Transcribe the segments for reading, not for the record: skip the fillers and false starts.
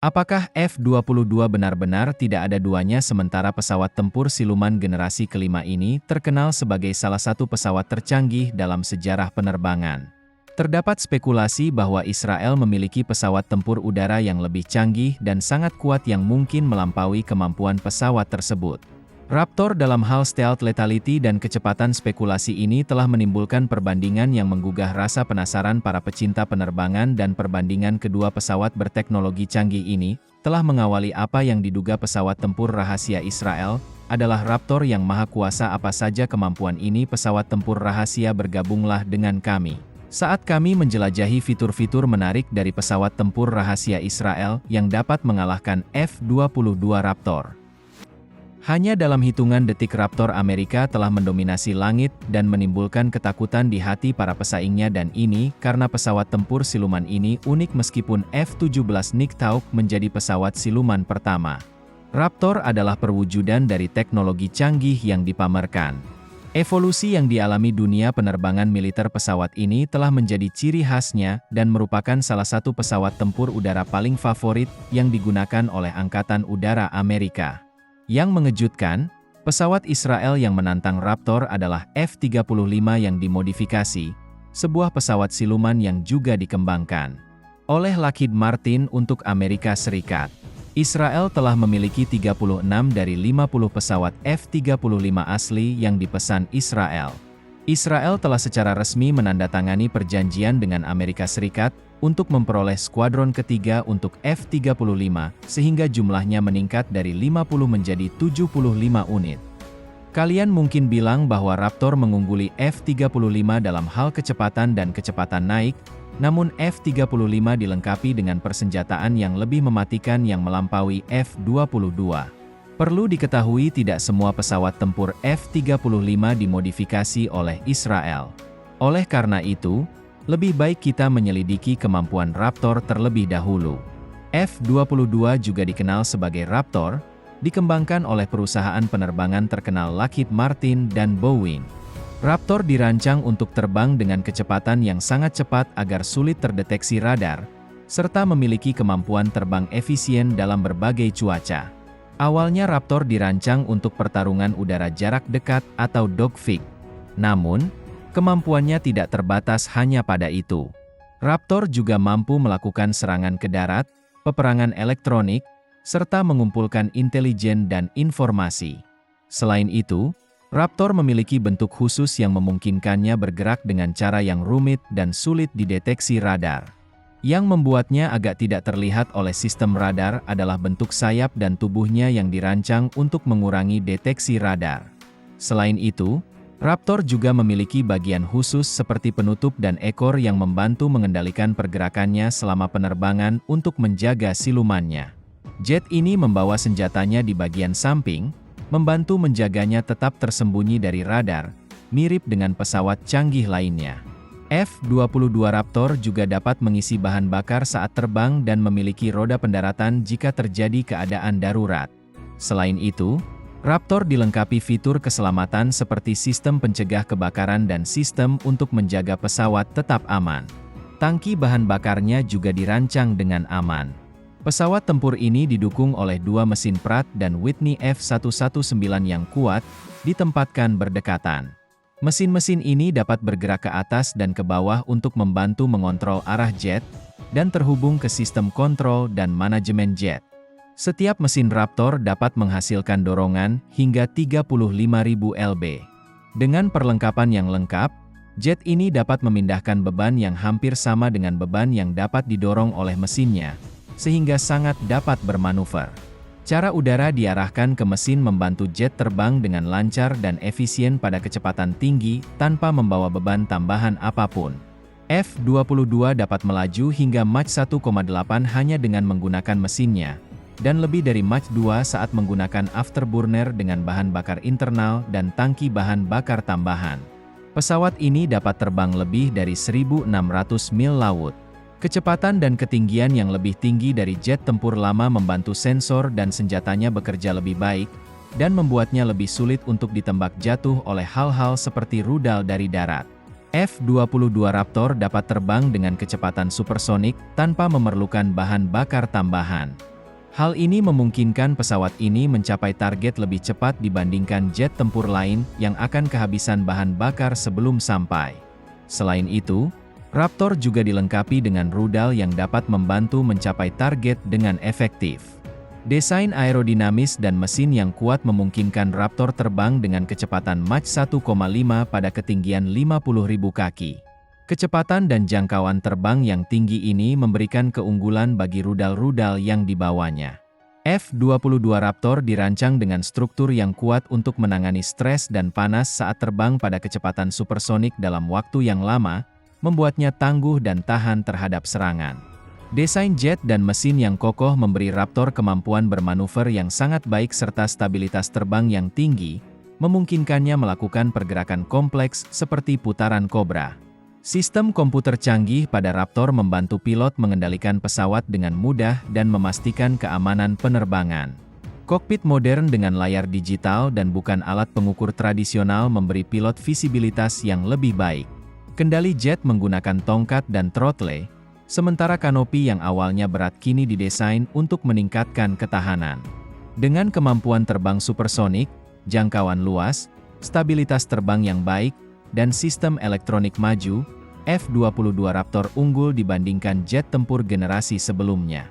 Apakah F-22 benar-benar tidak ada duanya sementara pesawat tempur siluman generasi kelima ini terkenal sebagai salah satu pesawat tercanggih dalam sejarah penerbangan? Terdapat spekulasi bahwa Israel memiliki pesawat tempur udara yang lebih canggih dan sangat kuat yang mungkin melampaui kemampuan pesawat tersebut. Raptor dalam hal stealth lethality dan kecepatan. Spekulasi ini telah menimbulkan perbandingan yang menggugah rasa penasaran para pecinta penerbangan, dan perbandingan kedua pesawat berteknologi canggih ini telah mengawali apa yang diduga pesawat tempur rahasia Israel adalah Raptor yang maha kuasa. Apa saja kemampuan ini pesawat tempur rahasia? Bergabunglah dengan kami saat kami menjelajahi fitur-fitur menarik dari pesawat tempur rahasia Israel yang dapat mengalahkan F-22 Raptor. Hanya dalam hitungan detik Raptor Amerika telah mendominasi langit dan menimbulkan ketakutan di hati para pesaingnya, dan ini karena pesawat tempur siluman ini unik. Meskipun F-17 Nighthawk menjadi pesawat siluman pertama, Raptor adalah perwujudan dari teknologi canggih yang dipamerkan. Evolusi yang dialami dunia penerbangan militer pesawat ini telah menjadi ciri khasnya dan merupakan salah satu pesawat tempur udara paling favorit yang digunakan oleh Angkatan Udara Amerika. Yang mengejutkan, pesawat Israel yang menantang Raptor adalah F-35 yang dimodifikasi, sebuah pesawat siluman yang juga dikembangkan oleh Lockheed Martin untuk Amerika Serikat. Israel telah memiliki 36 dari 50 pesawat F-35 asli yang dipesan Israel. Israel telah secara resmi menandatangani perjanjian dengan Amerika Serikat untuk memperoleh skuadron ketiga untuk F-35, sehingga jumlahnya meningkat dari 50 menjadi 75 unit. Kalian mungkin bilang bahwa Raptor mengungguli F-35 dalam hal kecepatan dan kecepatan naik, namun F-35 dilengkapi dengan persenjataan yang lebih mematikan yang melampaui F-22. Perlu diketahui tidak semua pesawat tempur F-35 dimodifikasi oleh Israel. Oleh karena itu, lebih baik kita menyelidiki kemampuan Raptor terlebih dahulu. F-22 juga dikenal sebagai Raptor, dikembangkan oleh perusahaan penerbangan terkenal Lockheed Martin dan Boeing. Raptor dirancang untuk terbang dengan kecepatan yang sangat cepat agar sulit terdeteksi radar, serta memiliki kemampuan terbang efisien dalam berbagai cuaca. Awalnya Raptor dirancang untuk pertarungan udara jarak dekat atau dogfight. Namun, kemampuannya tidak terbatas hanya pada itu. Raptor juga mampu melakukan serangan ke darat, peperangan elektronik, serta mengumpulkan intelijen dan informasi. Selain itu, Raptor memiliki bentuk khusus yang memungkinkannya bergerak dengan cara yang rumit dan sulit dideteksi radar. Yang membuatnya agak tidak terlihat oleh sistem radar adalah bentuk sayap dan tubuhnya yang dirancang untuk mengurangi deteksi radar. Selain itu, Raptor juga memiliki bagian khusus seperti penutup dan ekor yang membantu mengendalikan pergerakannya selama penerbangan untuk menjaga silumannya. Jet ini membawa senjatanya di bagian samping, membantu menjaganya tetap tersembunyi dari radar, mirip dengan pesawat canggih lainnya. F-22 Raptor juga dapat mengisi bahan bakar saat terbang dan memiliki roda pendaratan jika terjadi keadaan darurat. Selain itu, Raptor dilengkapi fitur keselamatan seperti sistem pencegah kebakaran dan sistem untuk menjaga pesawat tetap aman. Tangki bahan bakarnya juga dirancang dengan aman. Pesawat tempur ini didukung oleh dua mesin Pratt dan Whitney F119 yang kuat, ditempatkan berdekatan. Mesin-mesin ini dapat bergerak ke atas dan ke bawah untuk membantu mengontrol arah jet, dan terhubung ke sistem kontrol dan manajemen jet. Setiap mesin Raptor dapat menghasilkan dorongan hingga 35.000 lb. Dengan perlengkapan yang lengkap, jet ini dapat memindahkan beban yang hampir sama dengan beban yang dapat didorong oleh mesinnya, sehingga sangat dapat bermanuver. Cara udara diarahkan ke mesin membantu jet terbang dengan lancar dan efisien pada kecepatan tinggi tanpa membawa beban tambahan apapun. F-22 dapat melaju hingga Mach 1,8 hanya dengan menggunakan mesinnya, dan lebih dari Mach 2 saat menggunakan afterburner dengan bahan bakar internal dan tangki bahan bakar tambahan. Pesawat ini dapat terbang lebih dari 1.600 mil laut. Kecepatan dan ketinggian yang lebih tinggi dari jet tempur lama membantu sensor dan senjatanya bekerja lebih baik, dan membuatnya lebih sulit untuk ditembak jatuh oleh hal-hal seperti rudal dari darat. F-22 Raptor dapat terbang dengan kecepatan supersonik tanpa memerlukan bahan bakar tambahan. Hal ini memungkinkan pesawat ini mencapai target lebih cepat dibandingkan jet tempur lain yang akan kehabisan bahan bakar sebelum sampai. Selain itu, Raptor juga dilengkapi dengan rudal yang dapat membantu mencapai target dengan efektif. Desain aerodinamis dan mesin yang kuat memungkinkan Raptor terbang dengan kecepatan Mach 1,5 pada ketinggian 50.000 kaki. Kecepatan dan jangkauan terbang yang tinggi ini memberikan keunggulan bagi rudal-rudal yang dibawanya. F-22 Raptor dirancang dengan struktur yang kuat untuk menangani stres dan panas saat terbang pada kecepatan supersonik dalam waktu yang lama, membuatnya tangguh dan tahan terhadap serangan. Desain jet dan mesin yang kokoh memberi Raptor kemampuan bermanuver yang sangat baik serta stabilitas terbang yang tinggi, memungkinkannya melakukan pergerakan kompleks seperti putaran kobra. Sistem komputer canggih pada Raptor membantu pilot mengendalikan pesawat dengan mudah dan memastikan keamanan penerbangan. Kokpit modern dengan layar digital dan bukan alat pengukur tradisional memberi pilot visibilitas yang lebih baik. Kendali jet menggunakan tongkat dan throttle, sementara kanopi yang awalnya berat kini didesain untuk meningkatkan ketahanan. Dengan kemampuan terbang supersonik, jangkauan luas, stabilitas terbang yang baik, dan sistem elektronik maju, F-22 Raptor unggul dibandingkan jet tempur generasi sebelumnya.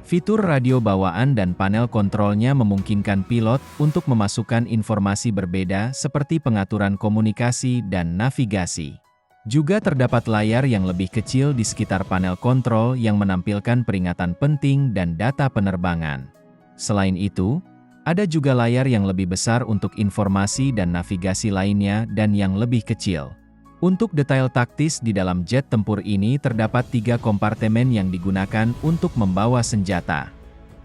Fitur radio bawaan dan panel kontrolnya memungkinkan pilot untuk memasukkan informasi berbeda seperti pengaturan komunikasi dan navigasi. Juga terdapat layar yang lebih kecil di sekitar panel kontrol yang menampilkan peringatan penting dan data penerbangan. Selain itu, ada juga layar yang lebih besar untuk informasi dan navigasi lainnya dan yang lebih kecil. Untuk detail taktis di dalam jet tempur ini terdapat 3 kompartemen yang digunakan untuk membawa senjata.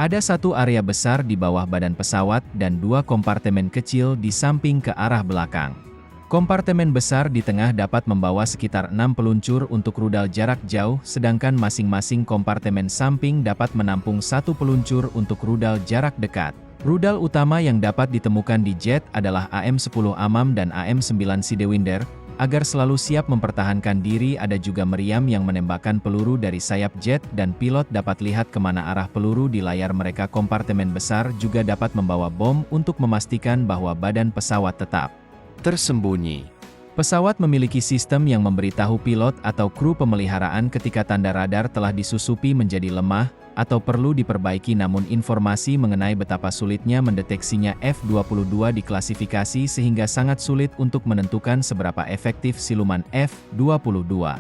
Ada satu area besar di bawah badan pesawat dan 2 kompartemen kecil di samping ke arah belakang. Kompartemen besar di tengah dapat membawa sekitar 6 peluncur untuk rudal jarak jauh, sedangkan masing-masing kompartemen samping dapat menampung 1 peluncur untuk rudal jarak dekat. Rudal utama yang dapat ditemukan di jet adalah AM-10 AMAM dan AM-9 Sidewinder. Agar selalu siap mempertahankan diri, ada juga meriam yang menembakkan peluru dari sayap jet dan pilot dapat lihat kemana arah peluru di layar mereka. Kompartemen besar juga dapat membawa bom untuk memastikan bahwa badan pesawat tetap tersembunyi. Pesawat memiliki sistem yang memberitahu pilot atau kru pemeliharaan ketika tanda radar telah disusupi menjadi lemah, atau perlu diperbaiki, namun informasi mengenai betapa sulitnya mendeteksinya F-22 diklasifikasi sehingga sangat sulit untuk menentukan seberapa efektif siluman F-22.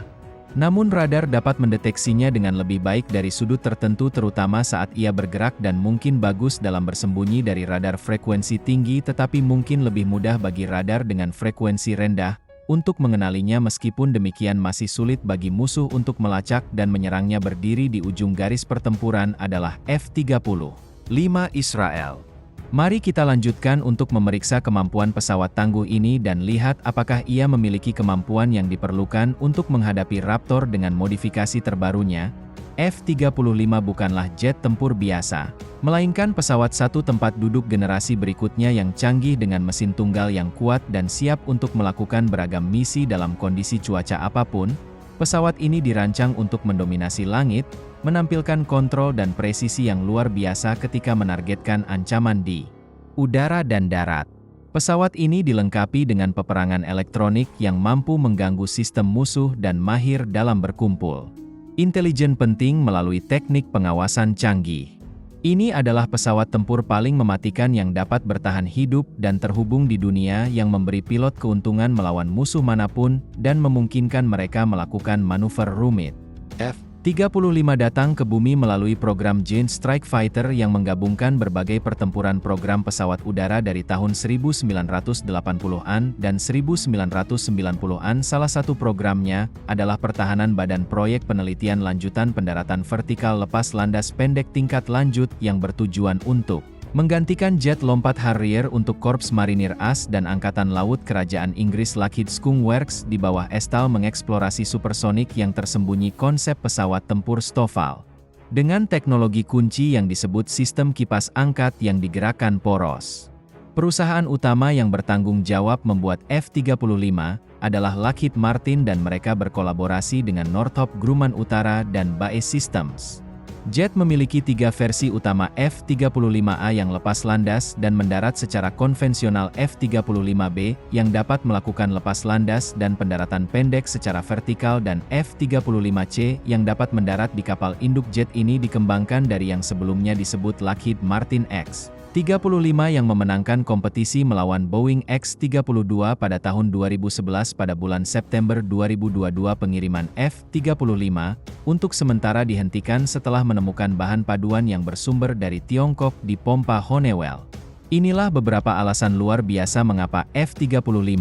Namun radar dapat mendeteksinya dengan lebih baik dari sudut tertentu terutama saat ia bergerak dan mungkin bagus dalam bersembunyi dari radar frekuensi tinggi tetapi mungkin lebih mudah bagi radar dengan frekuensi rendah untuk mengenalinya. Meskipun demikian masih sulit bagi musuh untuk melacak dan menyerangnya. Berdiri di ujung garis pertempuran adalah F-35 Israel. Mari kita lanjutkan untuk memeriksa kemampuan pesawat tangguh ini dan lihat apakah ia memiliki kemampuan yang diperlukan untuk menghadapi Raptor dengan modifikasi terbarunya. F-35 bukanlah jet tempur biasa, melainkan pesawat satu tempat duduk generasi berikutnya yang canggih dengan mesin tunggal yang kuat dan siap untuk melakukan beragam misi dalam kondisi cuaca apapun. Pesawat ini dirancang untuk mendominasi langit, menampilkan kontrol dan presisi yang luar biasa ketika menargetkan ancaman di udara dan darat. Pesawat ini dilengkapi dengan peperangan elektronik yang mampu mengganggu sistem musuh dan mahir dalam berkumpul. Intelijen penting melalui teknik pengawasan canggih. Ini adalah pesawat tempur paling mematikan yang dapat bertahan hidup dan terhubung di dunia, yang memberi pilot keuntungan melawan musuh manapun dan memungkinkan mereka melakukan manuver rumit. F-35 datang ke bumi melalui program Joint Strike Fighter yang menggabungkan berbagai pertempuran program pesawat udara dari tahun 1980-an dan 1990-an. Salah satu programnya adalah pertahanan badan proyek penelitian lanjutan pendaratan vertikal lepas landas pendek tingkat lanjut yang bertujuan untuk menggantikan jet lompat Harrier untuk Korps Marinir AS dan Angkatan Laut Kerajaan Inggris. Lockheed Skunk Works di bawah Estal mengeksplorasi supersonik yang tersembunyi konsep pesawat tempur Stoffal. Dengan teknologi kunci yang disebut sistem kipas angkat yang digerakkan poros. Perusahaan utama yang bertanggung jawab membuat F-35 adalah Lockheed Martin dan mereka berkolaborasi dengan Northrop Grumman Utara dan BAE Systems. Jet memiliki 3 versi utama F-35A yang lepas landas dan mendarat secara konvensional F-35B yang dapat melakukan lepas landas dan pendaratan pendek secara vertikal dan F-35C yang dapat mendarat di kapal induk jet ini dikembangkan dari yang sebelumnya disebut Lockheed Martin X-35 yang memenangkan kompetisi melawan Boeing X-32 pada tahun 2011 pada bulan September 2022 pengiriman F-35 untuk sementara dihentikan setelah menemukan bahan paduan yang bersumber dari Tiongkok di pompa Honeywell. Inilah beberapa alasan luar biasa mengapa F-35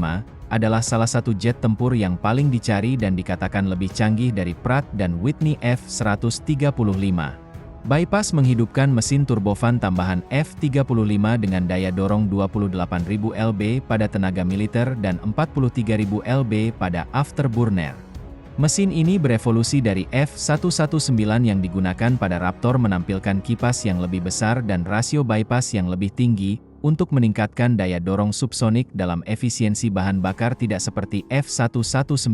adalah salah satu jet tempur yang paling dicari dan dikatakan lebih canggih dari Pratt dan Whitney F-135. Bypass menghidupkan mesin turbofan tambahan F-35 dengan daya dorong 28.000 lb pada tenaga militer dan 43.000 lb pada afterburner. Mesin ini berevolusi dari F-119 yang digunakan pada Raptor menampilkan kipas yang lebih besar dan rasio bypass yang lebih tinggi, untuk meningkatkan daya dorong subsonik dalam efisiensi bahan bakar tidak seperti F-119.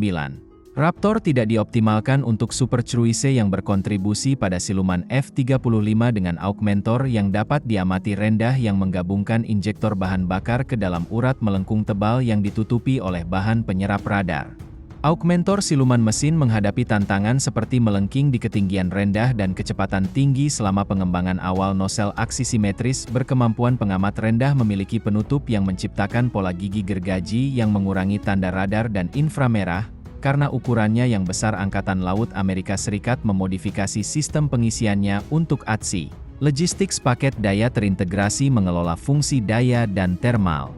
Raptor tidak dioptimalkan untuk Super Cruise yang berkontribusi pada siluman F-35 dengan augmentor yang dapat diamati rendah yang menggabungkan injektor bahan bakar ke dalam urat melengkung tebal yang ditutupi oleh bahan penyerap radar. Augmentor siluman mesin menghadapi tantangan seperti melengking di ketinggian rendah dan kecepatan tinggi selama pengembangan awal nosel aksi simetris berkemampuan pengamat rendah memiliki penutup yang menciptakan pola gigi gergaji yang mengurangi tanda radar dan inframerah. Karena ukurannya yang besar Angkatan Laut Amerika Serikat memodifikasi sistem pengisiannya untuk ATSI. Logistics paket daya terintegrasi mengelola fungsi daya dan termal.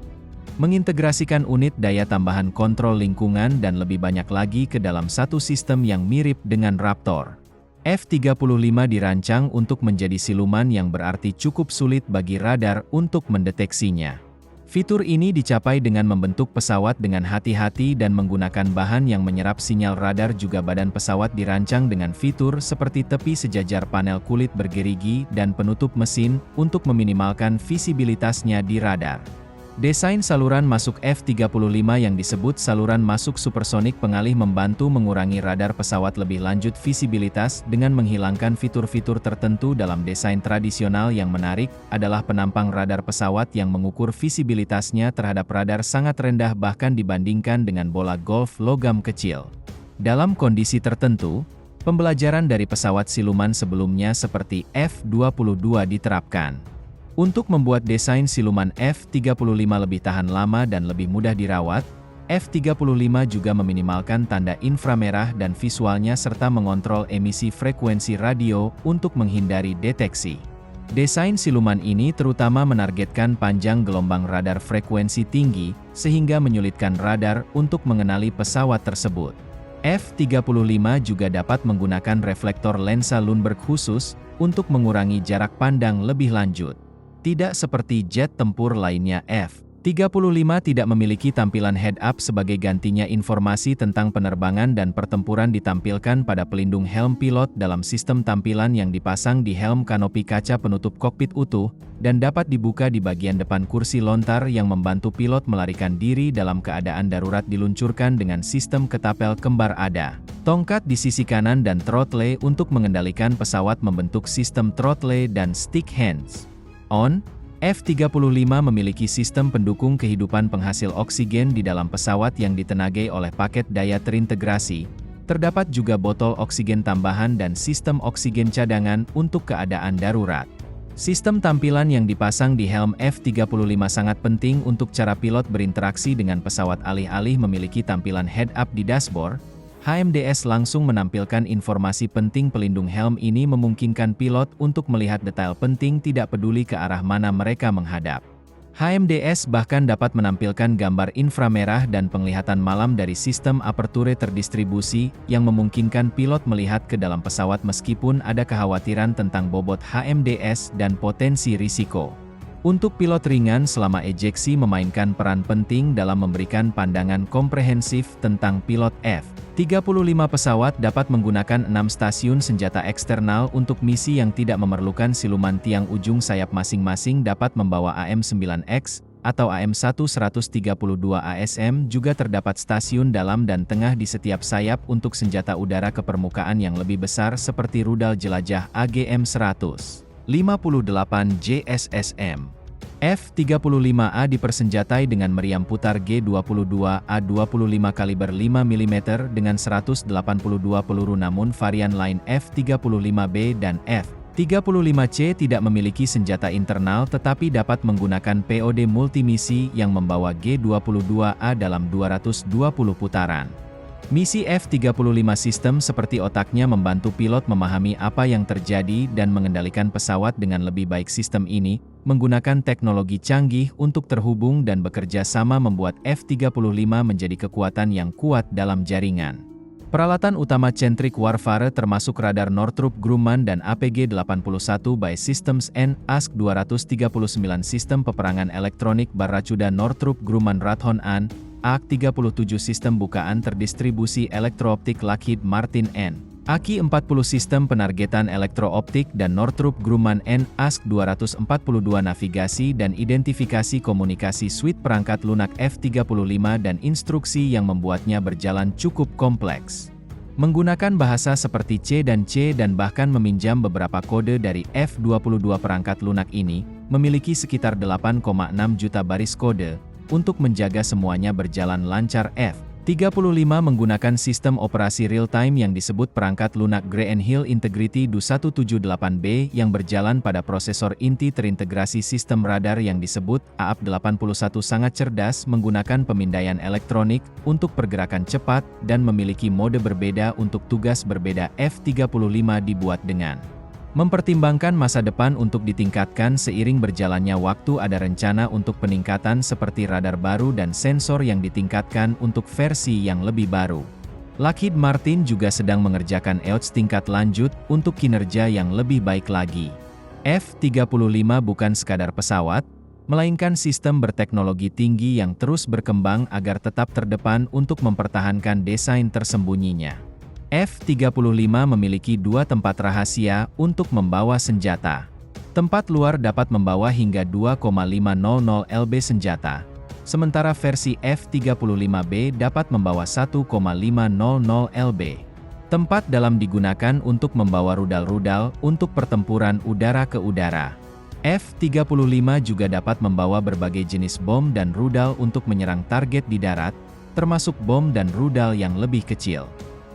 Mengintegrasikan unit daya tambahan kontrol lingkungan dan lebih banyak lagi ke dalam satu sistem yang mirip dengan Raptor. F-35 dirancang untuk menjadi siluman yang berarti cukup sulit bagi radar untuk mendeteksinya. Fitur ini dicapai dengan membentuk pesawat dengan hati-hati dan menggunakan bahan yang menyerap sinyal radar juga badan pesawat dirancang dengan fitur seperti tepi sejajar panel kulit bergerigi dan penutup mesin untuk meminimalkan visibilitasnya di radar. Desain saluran masuk F-35 yang disebut saluran masuk supersonik pengalih membantu mengurangi radar pesawat lebih lanjut visibilitas dengan menghilangkan fitur-fitur tertentu dalam desain tradisional yang menarik adalah penampang radar pesawat yang mengukur visibilitasnya terhadap radar sangat rendah bahkan dibandingkan dengan bola golf logam kecil. Dalam kondisi tertentu, pembelajaran dari pesawat siluman sebelumnya seperti F-22 diterapkan. Untuk membuat desain siluman F-35 lebih tahan lama dan lebih mudah dirawat, F-35 juga meminimalkan tanda inframerah dan visualnya serta mengontrol emisi frekuensi radio untuk menghindari deteksi. Desain siluman ini terutama menargetkan panjang gelombang radar frekuensi tinggi, sehingga menyulitkan radar untuk mengenali pesawat tersebut. F-35 juga dapat menggunakan reflektor lensa Lundberg khusus, untuk mengurangi jarak pandang lebih lanjut. Tidak seperti jet tempur lainnya F-35 tidak memiliki tampilan head-up sebagai gantinya informasi tentang penerbangan dan pertempuran ditampilkan pada pelindung helm pilot dalam sistem tampilan yang dipasang di helm kanopi kaca penutup kokpit utuh, dan dapat dibuka di bagian depan kursi lontar yang membantu pilot melarikan diri dalam keadaan darurat diluncurkan dengan sistem ketapel kembar ada. Tongkat di sisi kanan dan throttle untuk mengendalikan pesawat membentuk sistem throttle dan stick hands. F-35 memiliki sistem pendukung kehidupan penghasil oksigen di dalam pesawat yang ditenagai oleh paket daya terintegrasi. Terdapat juga botol oksigen tambahan dan sistem oksigen cadangan untuk keadaan darurat. Sistem tampilan yang dipasang di helm F-35 sangat penting untuk cara pilot berinteraksi dengan pesawat alih-alih memiliki tampilan head-up di dashboard. HMDS langsung menampilkan informasi penting. Pelindung helm ini memungkinkan pilot untuk melihat detail penting tidak peduli ke arah mana mereka menghadap. HMDS bahkan dapat menampilkan gambar inframerah dan penglihatan malam dari sistem aperture terdistribusi, yang memungkinkan pilot melihat ke dalam pesawat meskipun ada kekhawatiran tentang bobot HMDS dan potensi risiko. Untuk pilot ringan selama ejeksi memainkan peran penting dalam memberikan pandangan komprehensif tentang pilot F-35 pesawat dapat menggunakan 6 stasiun senjata eksternal untuk misi yang tidak memerlukan siluman tiang ujung sayap masing-masing dapat membawa AM-9X, atau AM-1 132 ASM juga terdapat stasiun dalam dan tengah di setiap sayap untuk senjata udara ke permukaan yang lebih besar seperti rudal jelajah AGM-158 JSSM. F-35A dipersenjatai dengan meriam putar G22A25 kaliber 5 mm dengan 182 peluru, namun varian lain F-35B dan F-35C tidak memiliki senjata internal tetapi dapat menggunakan POD multimisi yang membawa G22A dalam 220 putaran. Misi F-35 sistem seperti otaknya membantu pilot memahami apa yang terjadi dan mengendalikan pesawat dengan lebih baik. Sistem ini menggunakan teknologi canggih untuk terhubung dan bekerja sama membuat F-35 menjadi kekuatan yang kuat dalam jaringan. Peralatan utama Centric Warfare termasuk radar Northrop Grumman dan APG-81 by Systems N ASC-239, sistem peperangan elektronik Barracuda Northrop Grumman Rathon An AK-37, sistem bukaan terdistribusi elektrooptik Lockheed Martin N AQ-40, sistem penargetan elektrooptik dan Northrop Grumman N ASC-242, navigasi dan identifikasi komunikasi, suite perangkat lunak F-35 dan instruksi yang membuatnya berjalan cukup kompleks. Menggunakan bahasa seperti C dan bahkan meminjam beberapa kode dari F-22, perangkat lunak ini memiliki sekitar 8,6 juta baris kode untuk menjaga semuanya berjalan lancar. F-35 menggunakan sistem operasi real-time yang disebut perangkat lunak Green Hill Integrity Du-178B yang berjalan pada prosesor inti terintegrasi sistem radar yang disebut AAP81, sangat cerdas, menggunakan pemindaian elektronik untuk pergerakan cepat dan memiliki mode berbeda untuk tugas berbeda. F-35 dibuat dengan mempertimbangkan masa depan untuk ditingkatkan seiring berjalannya waktu. Ada rencana untuk peningkatan seperti radar baru dan sensor yang ditingkatkan untuk versi yang lebih baru. Lockheed Martin juga sedang mengerjakan EOTS tingkat lanjut untuk kinerja yang lebih baik lagi. F-35 bukan sekadar pesawat, melainkan sistem berteknologi tinggi yang terus berkembang agar tetap terdepan untuk mempertahankan desain tersembunyinya. F-35 memiliki dua tempat rahasia untuk membawa senjata. Tempat luar dapat membawa hingga 2,500 lb senjata, sementara versi F-35B dapat membawa 1,500 lb. Tempat dalam digunakan untuk membawa rudal-rudal untuk pertempuran udara ke udara. F-35 juga dapat membawa berbagai jenis bom dan rudal untuk menyerang target di darat, termasuk bom dan rudal yang lebih kecil.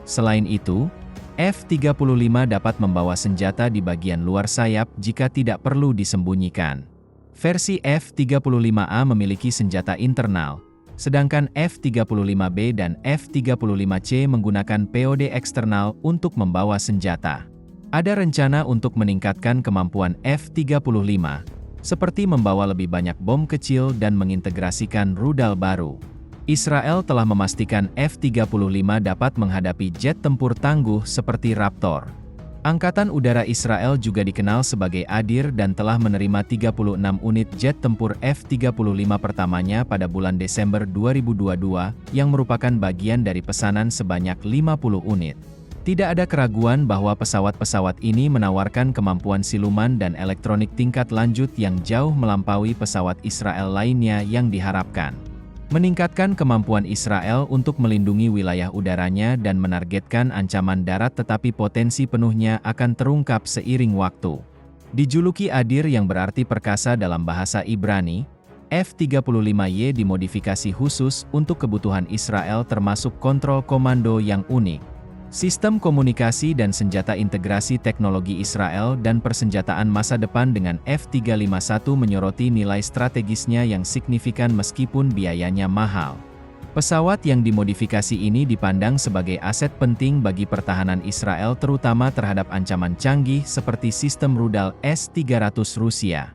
Selain itu, F-35 dapat membawa senjata di bagian luar sayap jika tidak perlu disembunyikan. Versi F-35A memiliki senjata internal, sedangkan F-35B dan F-35C menggunakan POD eksternal untuk membawa senjata. Ada rencana untuk meningkatkan kemampuan F-35, seperti membawa lebih banyak bom kecil dan mengintegrasikan rudal baru. Israel telah memastikan F-35 dapat menghadapi jet tempur tangguh seperti Raptor. Angkatan Udara Israel juga dikenal sebagai adil dan telah menerima 36 unit jet tempur F-35 pertamanya pada bulan Desember 2022, yang merupakan bagian dari pesanan sebanyak 50 unit. Tidak ada keraguan bahwa pesawat-pesawat ini menawarkan kemampuan siluman dan elektronik tingkat lanjut yang jauh melampaui pesawat Israel lainnya yang diharapkan meningkatkan kemampuan Israel untuk melindungi wilayah udaranya dan menargetkan ancaman darat, tetapi potensi penuhnya akan terungkap seiring waktu. Dijuluki Adir yang berarti perkasa dalam bahasa Ibrani, F-35Y dimodifikasi khusus untuk kebutuhan Israel, termasuk kontrol komando yang unik, sistem komunikasi dan senjata integrasi teknologi Israel, dan persenjataan masa depan dengan F-351 menyoroti nilai strategisnya yang signifikan meskipun biayanya mahal. Pesawat yang dimodifikasi ini dipandang sebagai aset penting bagi pertahanan Israel, terutama terhadap ancaman canggih seperti sistem rudal S-300 Rusia.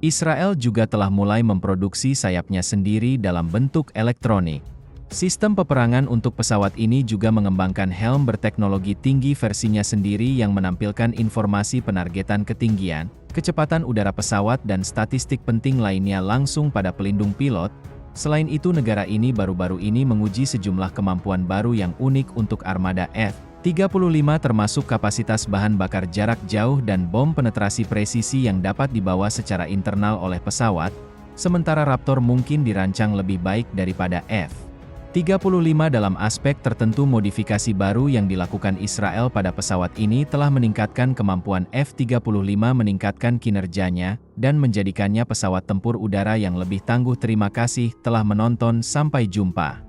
Israel juga telah mulai memproduksi sayapnya sendiri dalam bentuk elektronik. Sistem peperangan untuk pesawat ini juga mengembangkan helm berteknologi tinggi versinya sendiri yang menampilkan informasi penargetan ketinggian, kecepatan udara pesawat dan statistik penting lainnya langsung pada pelindung pilot. Selain itu, negara ini baru-baru ini menguji sejumlah kemampuan baru yang unik untuk armada F-35, termasuk kapasitas bahan bakar jarak jauh dan bom penetrasi presisi yang dapat dibawa secara internal oleh pesawat. sementara Raptor mungkin dirancang lebih baik daripada F-35. Dalam aspek tertentu, modifikasi baru yang dilakukan Israel pada pesawat ini telah meningkatkan kemampuan F-35, meningkatkan kinerjanya, dan menjadikannya pesawat tempur udara yang lebih tangguh. Terima kasih telah menonton, sampai jumpa.